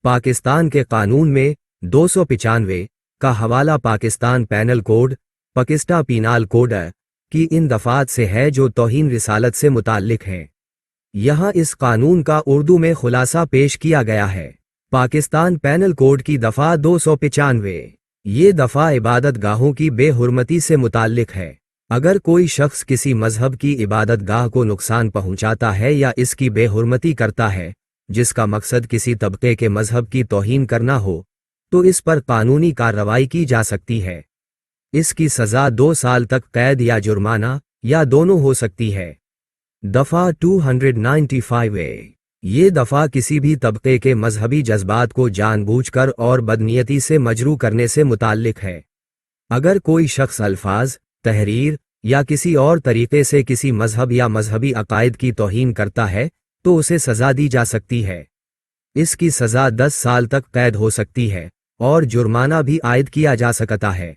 पाकिस्तान के कानून में 295 का हवाला Pakistan panel code, Pakistan penal code की इन दफ़ात से है जो तौहीन रिसालत से मुताल्लिक हैं। यहाँ इस कानून का उर्दू में खुलासा पेश किया गया है। पाकिस्तान पैनल कोड की दफ़ा 295 ये दफ़ा इबादत गाहों की बेहुरमती से मुताल्लिक है। अगर कोई शख्स किसी मजहब की इबादत गाह को नुकसान पहुंचाता है या इसकी बेहुरमती करता है जिसका मकसद किसी तबके के मजहब की तौहीन करना हो, तो इस पर कानूनी कार्रवाई की जा सकती है। इसकी सज़ा 2 साल तक कैद या जुर्माना या दोनों हो सकती है। दफ़ा 295 ये दफ़ा किसी भी तबके के मजहबी जज्बात को जानबूझकर और बदनीयती से मजरू करने से मुताल्लिक है। अगर कोई शख्स अल्फाज, तहरीर या किसी और तरीक़े से किसी मजहब या मजहबी अकायद की तौहीन करता है तो उसे सज़ा दी जा सकती है। इसकी सज़ा 10 साल तक कैद हो सकती है और जुर्माना भी आयद किया जा सकता है।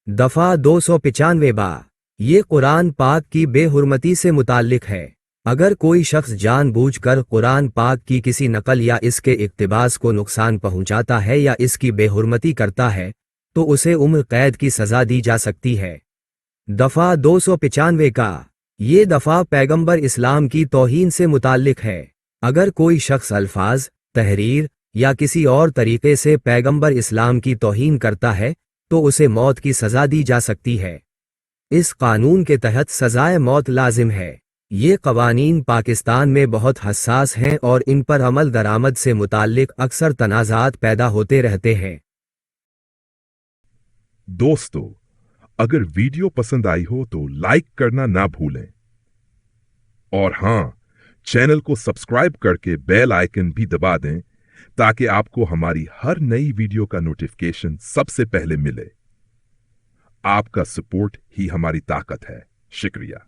दफ़ा 295 ये कुरान पाक की बेहुरमती से मुताल्लिक है। अगर कोई शख्स जानबूझकर कुरान पाक की किसी नकल या इसके इक्तिबास को नुकसान पहुंचाता है या इसकी बेहुरमती करता है तो उसे उम्र कैद की सज़ा दी जा सकती है। दफ़ा 295 का ये दफ़ा पैगंबर इस्लाम की तौहीन से मुताल्लिक है। अगर कोई शख्स अल्फाज, तहरीर या किसी और तरीक़े से पैगंबर इस्लाम की तौहीन करता है तो उसे मौत की सज़ा दी जा सकती है। इस कानून के तहत सज़ाए मौत लाजिम है। ये कवानीन पाकिस्तान में बहुत हसास हैं और इन पर अमल दरामद से मुताल्लिक अक्सर तनाज़ात पैदा होते रहते हैं। दोस्तों, अगर वीडियो पसंद आई हो तो लाइक करना ना भूलें और हां, चैनल को सब्सक्राइब करके बेल आइकन भी दबा दें ताकि आपको हमारी हर नई वीडियो का नोटिफिकेशन सबसे पहले मिले। आपका सपोर्ट ही हमारी ताकत है। शुक्रिया।